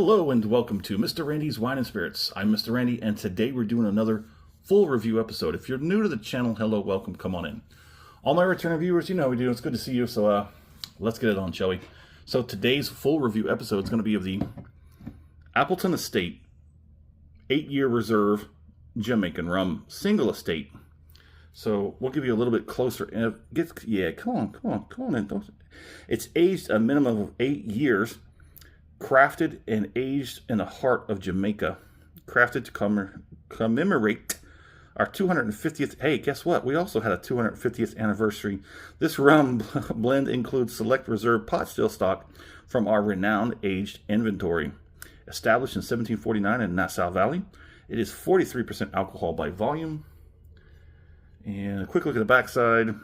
Hello and welcome to Mr. Randy's Wine and Spirits. I'm Mr. Randy, and today we're doing another full review episode. If you're new to the channel, hello, welcome, come on in. All my return viewers, you know we do. It's good to see you, so let's get it on, shall we? So today's full review episode is going to be of the Appleton Estate 8-year reserve Jamaican rum single estate. So we'll give you a little bit closer. Yeah, come on in. It's aged a minimum of 8 years. Crafted and aged in the heart of Jamaica. Crafted to commemorate our 250th. Hey, guess what? We also had a 250th anniversary. This rum blend includes select reserve pot still stock from our renowned aged inventory. Established in 1749 in Nassau Valley, it is 43% alcohol by volume. And a quick look at the backside.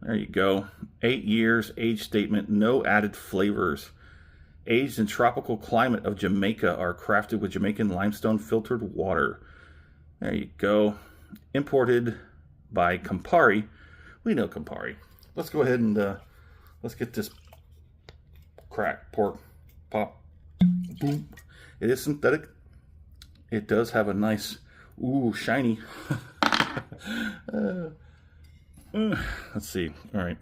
There you go. 8 years, age statement, no added flavors. Aged in tropical climate of Jamaica, are crafted with Jamaican limestone filtered water. There you go. Imported by Campari. We know Campari. Let's go ahead and let's get this crack, pork, pop, boom. It is synthetic. It does have a nice, ooh, shiny. Let's see. All right.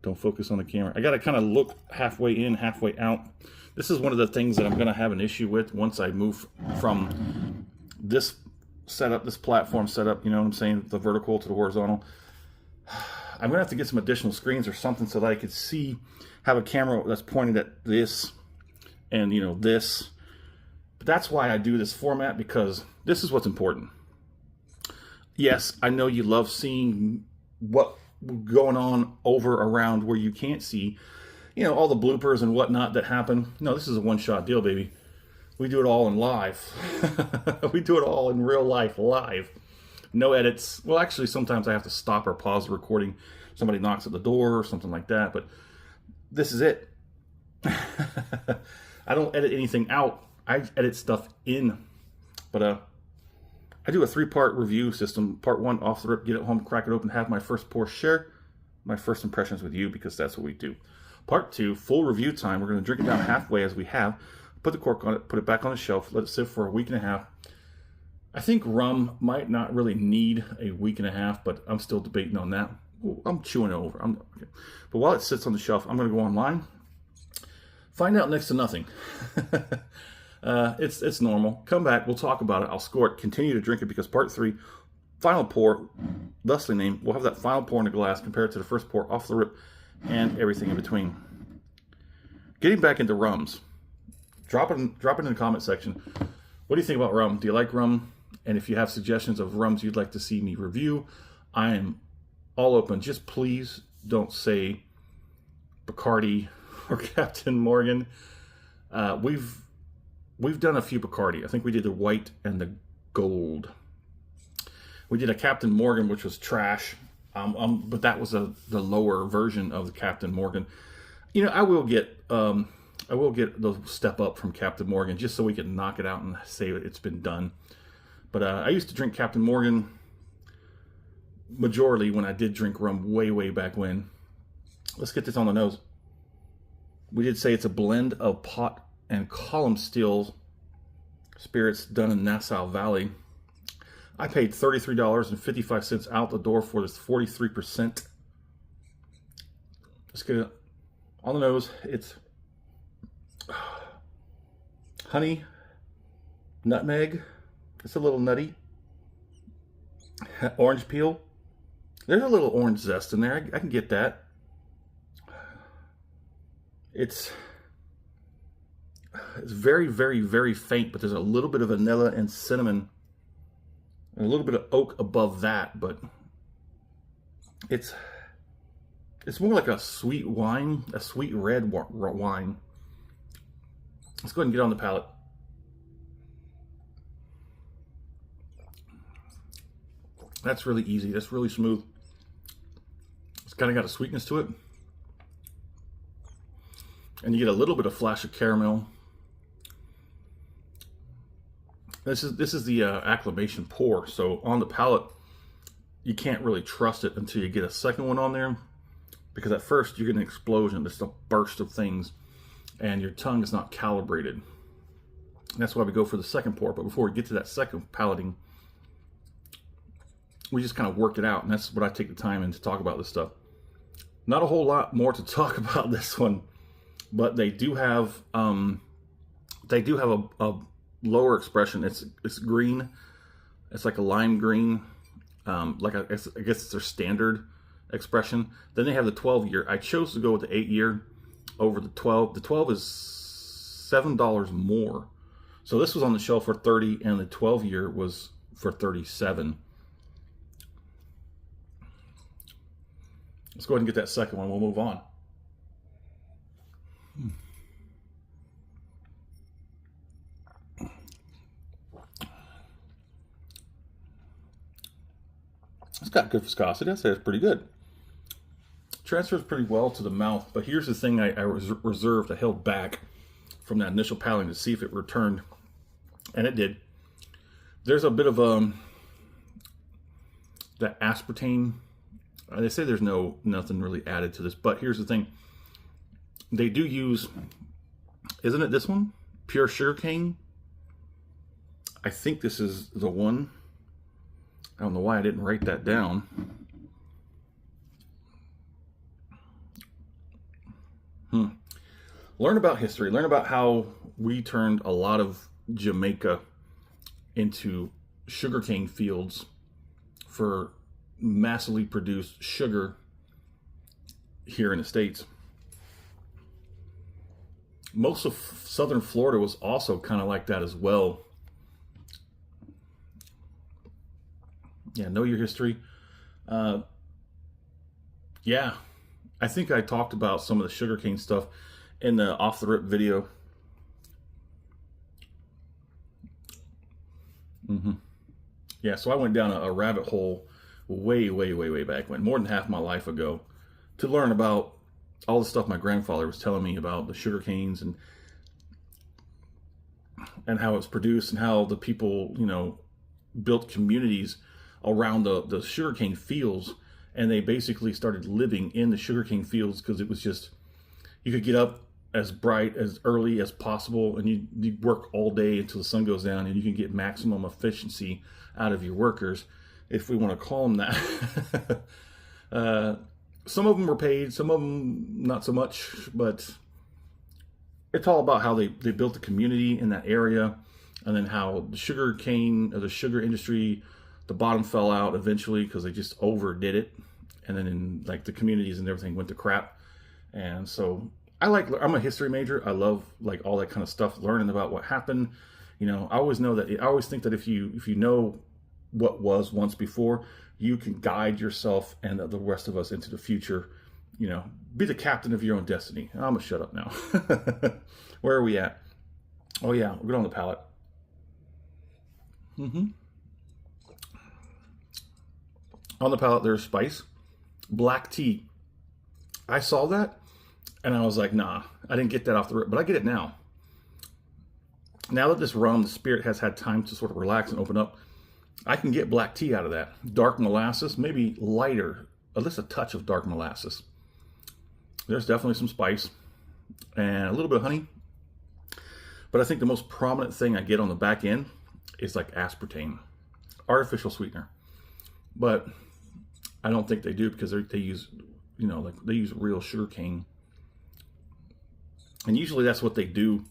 Don't focus on the camera. I got to kind of look halfway in, halfway out. This is one of the things that I'm going to have an issue with once I move from this setup, this platform setup, you know what I'm saying, the vertical to the horizontal. I'm going to have to get some additional screens or something so that I could see, have a camera that's pointed at this and, you know, this. But that's why I do this format, because this is what's important. Yes, I know you love seeing what going on over around where you can't see, you know, all the bloopers and whatnot that happen. No, this is a one-shot deal, baby. We do it all in live. We do it all in real life, live. No edits. Well, actually, sometimes I have to stop or pause the recording. Somebody knocks at the door or something like that, but this is it. I don't edit anything out. I edit stuff in. But I do a 3-part review system. Part 1, off the rip, get it home, crack it open, have my first pour, share my first impressions with you, because that's what we do. Part 2, full review time. We're going to drink it down halfway as we have. Put the cork on it, put it back on the shelf, let it sit for a week and a half. I think rum might not really need a week and a half, but I'm still debating on that. I'm chewing it over. Okay. But while it sits on the shelf, I'm going to go online, find out next to nothing. It's normal. Come back, we'll talk about it. I'll score it, continue to drink it, because part 3, final pour, thusly named, we'll have that final pour in the glass compared to the first pour off the rip and everything in between. Getting back into rums, drop it in the comment section. What do you think about rum? Do you like rum? And if you have suggestions of rums you'd like to see me review, I am all open. Just please don't say Bacardi or Captain Morgan. We've done a few Bacardi. I think we did the white and the gold. We did a Captain Morgan, which was trash, but that was the lower version of the Captain Morgan. You know, I will get the step up from Captain Morgan just so we can knock it out and say it's been done. But I used to drink Captain Morgan majorly when I did drink rum way back when. Let's get this on the nose. We did say it's a blend of pot and column steel spirits done in Nassau Valley. I paid $33.55 out the door for this 43%. Let's get it on the nose. It's honey, nutmeg. It's a little nutty. Orange peel. There's a little orange zest in there. I can get that. It's very faint, but there's a little bit of vanilla and cinnamon and a little bit of oak above that, but it's more like a sweet wine, a sweet red wine. Let's go ahead and get on the palate. That's really easy. That's really smooth. It's kind of got a sweetness to it. And you get a little bit of flash of caramel. This is the acclimation pour. So on the palate, you can't really trust it until you get a second one on there, because at first you get an explosion, just a burst of things. and your tongue is not calibrated. That's why we go for the second pour. But before we get to that second palating, we just kind of work it out, and that's what I take the time in to talk about this stuff. Not a whole lot more to talk about this one, but they do have a lower expression. It's green. It's like a lime green. I guess it's their standard expression. Then they have the 12-year. I chose to go with the 8-year over the 12. The 12 is $7 more. So this was on the shelf for $30, and the 12-year was for $37. Let's go ahead and get that second one. We'll move on. It's got good viscosity. I'd say it's pretty good. Transfers pretty well to the mouth, but here's the thing I reserved. I held back from that initial palating to see if it returned, and it did. There's a bit of that aspartame. They say there's nothing really added to this, but here's the thing. They do use, isn't it this one? Pure sugarcane. I think this is the one. I don't know why I didn't write that down. Learn about history. Learn about how we turned a lot of Jamaica into sugarcane fields for massively produced sugar here in the States. Most of southern Florida was also kind of like that as well. Yeah, know your history. Yeah, I think I talked about some of the sugarcane stuff in the off the rip video. Yeah, so I went down a rabbit hole way back when, more than half my life ago, to learn about all the stuff my grandfather was telling me about the sugar canes and how it's produced and how the people, built communities around the sugarcane fields, and they basically started living in the sugarcane fields because it was just, you could get up as bright as early as possible, and you work all day until the sun goes down, and you can get maximum efficiency out of your workers, if we want to call them that. Some of them were paid, some of them not so much, but it's all about how they built the community in that area, and then how the sugar cane, or the sugar industry, the bottom fell out eventually because they just overdid it, and then in like the communities and everything went to crap. And so I'm a history major. I love like all that kind of stuff, learning about what happened. I always think that if you know what was once before, you can guide yourself and the rest of us into the future. Be the captain of your own destiny. I'm gonna shut up now. Where are we at? Oh yeah, we'll get on the palate. On the palate, there's spice, black tea. I saw that, and I was like, nah, I didn't get that off the rip, but I get it now. Now that this rum, the spirit, has had time to sort of relax and open up, I can get black tea out of that. Dark molasses, maybe lighter, at least a touch of dark molasses. There's definitely some spice and a little bit of honey. But I think the most prominent thing I get on the back end is like aspartame, artificial sweetener. But I don't think they do, because they use, they use real sugar cane. And usually that's what they do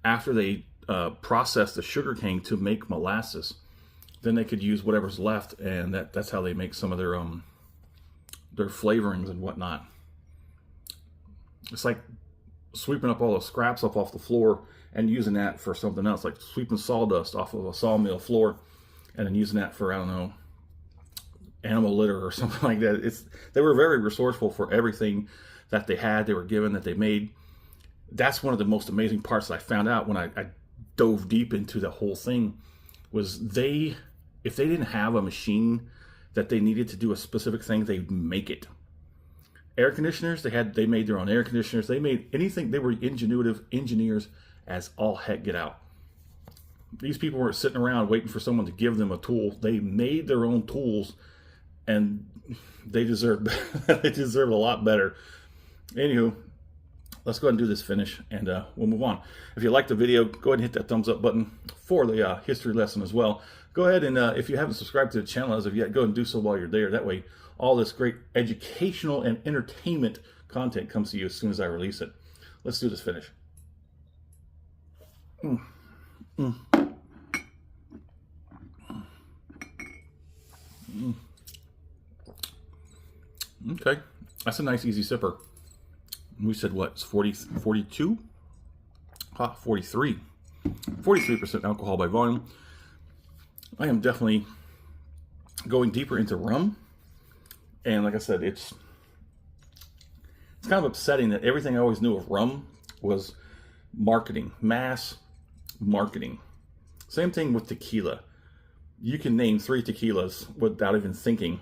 after they process the sugar cane to make molasses. Then they could use whatever's left, and that's how they make some of their flavorings and whatnot. It's like sweeping up all the scraps up off the floor and using that for something else, like sweeping sawdust off of a sawmill floor and then using that for, I don't know, animal litter or something like that. They were very resourceful for everything that they had, they were given, that they made. That's one of the most amazing parts that I found out when I dove deep into the whole thing, was if they didn't have a machine that they needed to do a specific thing, they'd make it. Air conditioners, they made their own air conditioners. They made anything. They were ingenuitive engineers as all heck get out. These people weren't sitting around waiting for someone to give them a tool. They made their own tools, and they deserve a lot better. Anywho, let's go ahead and do this finish, and we'll move on. If you liked the video, go ahead and hit that thumbs up button for the history lesson as well. Go ahead and, if you haven't subscribed to the channel as of yet, go ahead and do so while you're there. That way, all this great educational and entertainment content comes to you as soon as I release it. Let's do this finish. Okay, that's a nice easy sipper. We said what? It's 42? 43. 43% alcohol by volume. I am definitely going deeper into rum. And like I said, it's kind of upsetting that everything I always knew of rum was marketing, mass marketing. Same thing with tequila. You can name 3 tequilas without even thinking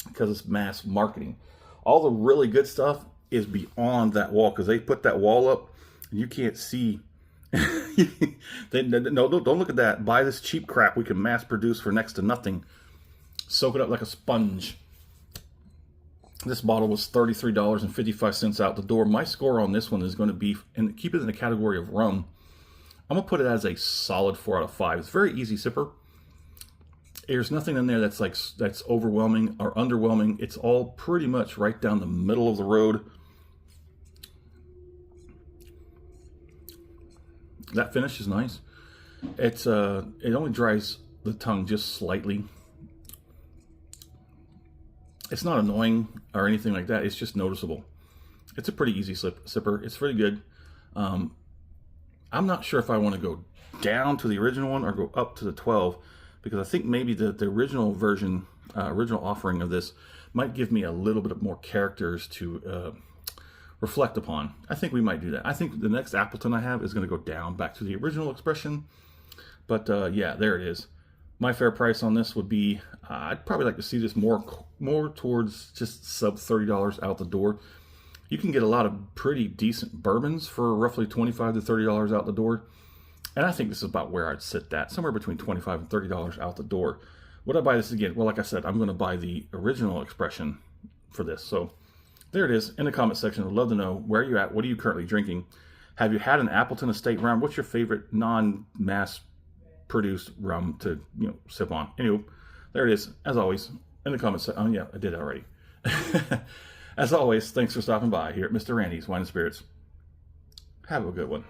because it's mass marketing. All the really good stuff is beyond that wall because they put that wall up and you can't see. No, don't look at that. Buy this cheap crap we can mass produce for next to nothing. Soak it up like a sponge. This bottle was $33.55 out the door. My score on this one is going to be, and keep it in the category of rum, I'm going to put it as a solid 4 out of 5. It's a very easy sipper. There's nothing in there that's overwhelming or underwhelming. It's all pretty much right down the middle of the road. That finish is nice. It only dries the tongue just slightly. It's not annoying or anything like that. It's just noticeable. It's a pretty easy sipper. It's pretty good. I'm not sure if I want to go down to the original one or go up to the 12, because I think maybe the original version, original offering of this might give me a little bit more characters to reflect upon. I think we might do that. I think the next Appleton I have is going to go down back to the original expression. But yeah, there it is. My fair price on this would be, I'd probably like to see this more towards just sub $30 out the door. You can get a lot of pretty decent bourbons for roughly $25 to $30 out the door. And I think this is about where I'd sit that, somewhere between $25 and $30 out the door. Would I buy this again? Well, like I said, I'm going to buy the original expression for this. So there it is in the comment section. I'd love to know where you're at. What are you currently drinking? Have you had an Appleton Estate rum? What's your favorite non-mass produced rum to sip on? Anyway, there it is. As always, in the comment section. Oh yeah, I did already. As always, thanks for stopping by here at Mr. Randy's Wine and Spirits. Have a good one.